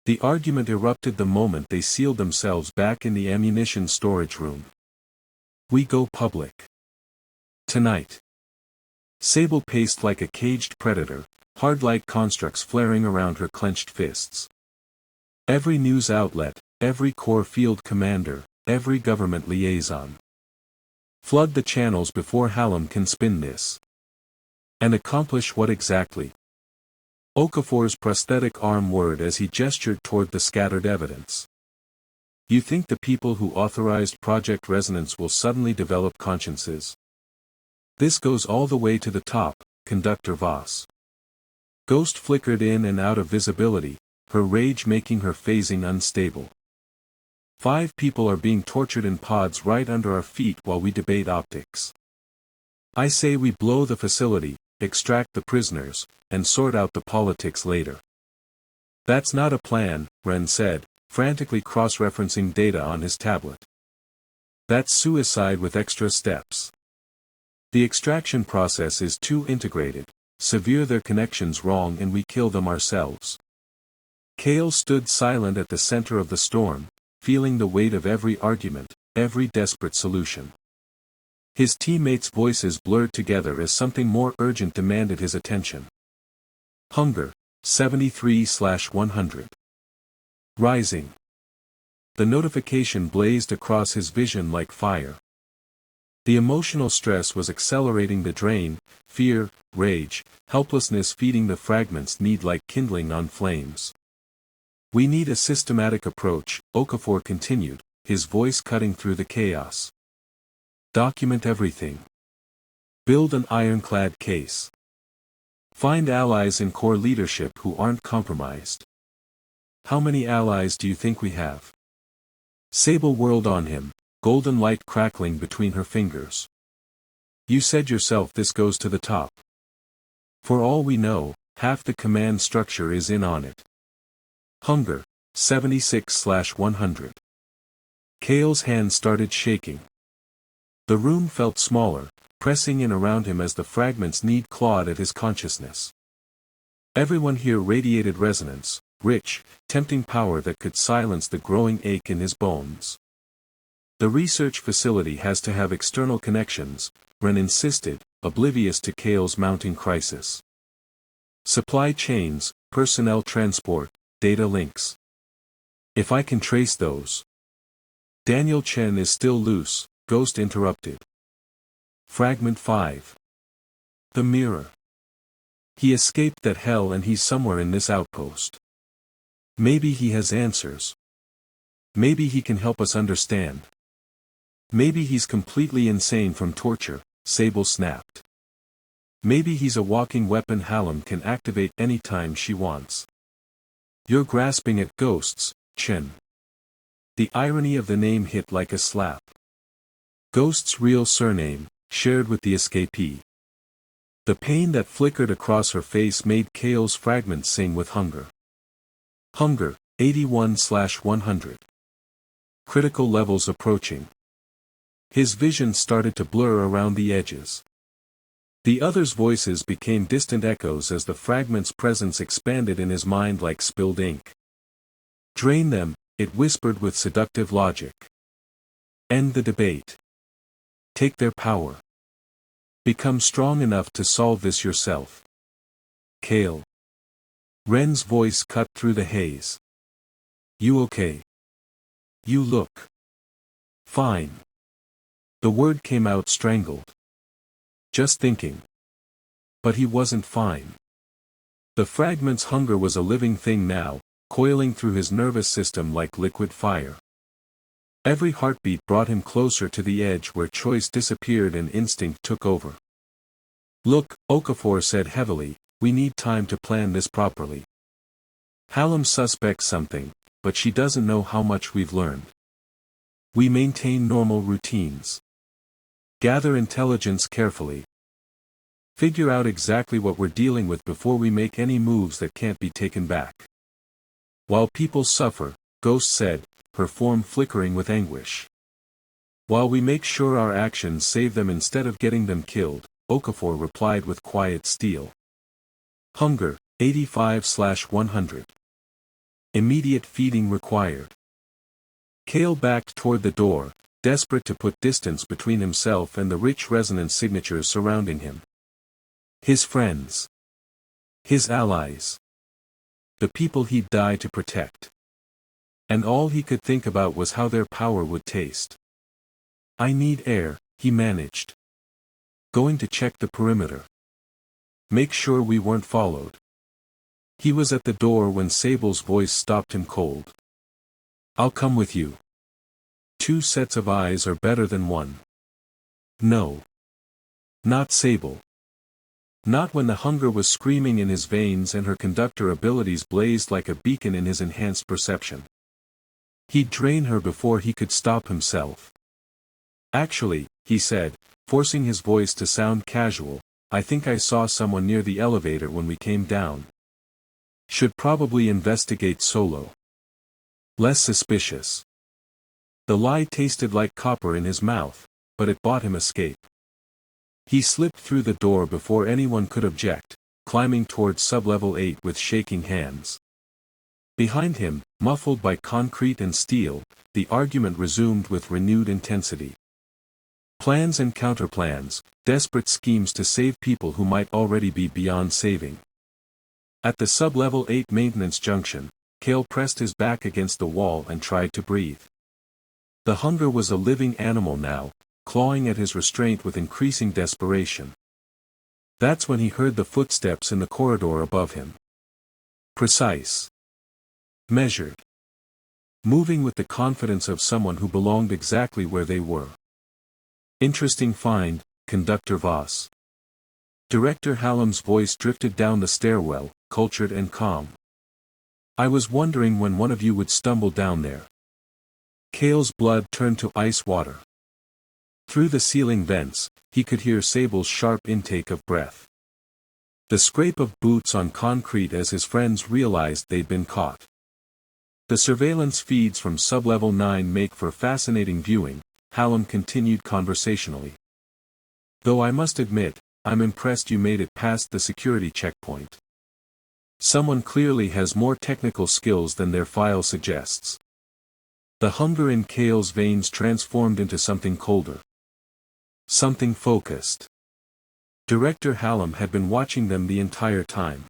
The argument erupted the moment they sealed themselves back in the ammunition storage room. We go public. Tonight. Sable paced like a caged predator, hard-like constructs flaring around her clenched fists. Every news outlet, every corps field commander, every government liaison. Flood the channels before Hallam can spin this. And accomplish what exactly? Okafor's prosthetic arm whirred as he gestured toward the scattered evidence. You think the people who authorized Project Resonance will suddenly develop consciences? This goes all the way to the top, Conductor Voss. Ghost flickered in and out of visibility, her rage making her phasing unstable. 5 people are being tortured in pods right under our feet while we debate optics. I say we blow the facility, extract the prisoners, and sort out the politics later. That's not a plan, Wren said, frantically cross-referencing data on his tablet. That's suicide with extra steps. The extraction process is too integrated, sever their connections wrong and we kill them ourselves. Kael stood silent at the center of the storm, feeling the weight of every argument, every desperate solution. His teammates' voices blurred together as something more urgent demanded his attention. Hunger, 73/100. Rising. The notification blazed across his vision like fire. The emotional stress was accelerating the drain, fear, rage, helplessness feeding the fragments need like kindling on flames. We need a systematic approach, Okafor continued, his voice cutting through the chaos. Document everything. Build an ironclad case. Find allies in core leadership who aren't compromised. How many allies do you think we have? Sable whirled on him, golden light crackling between her fingers. You said yourself this goes to the top. For all we know, half the command structure is in on it. Hunger, 76/100. Kael's hand started shaking. The room felt smaller, pressing in around him as the fragments clawed at his consciousness. Everyone here radiated resonance, rich, tempting power that could silence the growing ache in his bones. The research facility has to have external connections, Wren insisted, oblivious to Kael's mounting crisis. Supply chains, personnel transport, data links. If I can trace those. Daniel Chen is still loose, Ghost interrupted. Fragment 5. The mirror. He escaped that hell and he's somewhere in this outpost. Maybe he has answers. Maybe he can help us understand. Maybe he's completely insane from torture, Sable snapped. Maybe he's a walking weapon Hallam can activate anytime she wants. You're grasping at ghosts, Chen. The irony of the name hit like a slap. Ghost's real surname, shared with the escapee. The pain that flickered across her face made Kael's fragments sing with hunger. Hunger, 81/100. Critical levels approaching. His vision started to blur around the edges. The others' voices became distant echoes as the fragment's presence expanded in his mind like spilled ink. Drain them, it whispered with seductive logic. End the debate. Take their power. Become strong enough to solve this yourself. Kael. Wren's voice cut through the haze. You okay? You look. Fine. The word came out strangled. Just thinking. But he wasn't fine. The fragment's hunger was a living thing now, coiling through his nervous system like liquid fire. Every heartbeat brought him closer to the edge where choice disappeared and instinct took over. Look, Okafor said heavily, we need time to plan this properly. Hallam suspects something, but she doesn't know how much we've learned. We maintain normal routines. Gather intelligence carefully. Figure out exactly what we're dealing with before we make any moves that can't be taken back. While people suffer, Ghost said, her form flickering with anguish. While we make sure our actions save them instead of getting them killed, Okafor replied with quiet steel. Hunger, 85/100. Immediate feeding required. Kael backed toward the door, desperate to put distance between himself and the rich resonance signatures surrounding him. His friends. His allies. The people he'd die to protect. And all he could think about was how their power would taste. "I need air," he managed. "Going to check the perimeter. Make sure we weren't followed." He was at the door when Sable's voice stopped him cold. "I'll come with you. 2 sets of eyes are better than 1. No. Not Sable. Not when the hunger was screaming in his veins and her conductor abilities blazed like a beacon in his enhanced perception. He'd drain her before he could stop himself. "Actually," he said, forcing his voice to sound casual, "I think I saw someone near the elevator when we came down. Should probably investigate solo. Less suspicious." The lie tasted like copper in his mouth, but it bought him escape. He slipped through the door before anyone could object, climbing towards sublevel 8 with shaking hands. Behind him, muffled by concrete and steel, the argument resumed with renewed intensity. Plans and counterplans, desperate schemes to save people who might already be beyond saving. At the sublevel 8 maintenance junction, Kael pressed his back against the wall and tried to breathe. The hunger was a living animal now, clawing at his restraint with increasing desperation. That's when he heard the footsteps in the corridor above him. Precise. Measured. Moving with the confidence of someone who belonged exactly where they were. "Interesting find, Conductor Voss." Director Hallam's voice drifted down the stairwell, cultured and calm. "I was wondering when one of you would stumble down there." Kael's blood turned to ice water. Through the ceiling vents, he could hear Sable's sharp intake of breath. The scrape of boots on concrete as his friends realized they'd been caught. "The surveillance feeds from sublevel 9 make for fascinating viewing," Hallam continued conversationally. "Though I must admit, I'm impressed you made it past the security checkpoint. Someone clearly has more technical skills than their file suggests." The hunger in Kael's veins transformed into something colder. Something focused. Director Hallam had been watching them the entire time.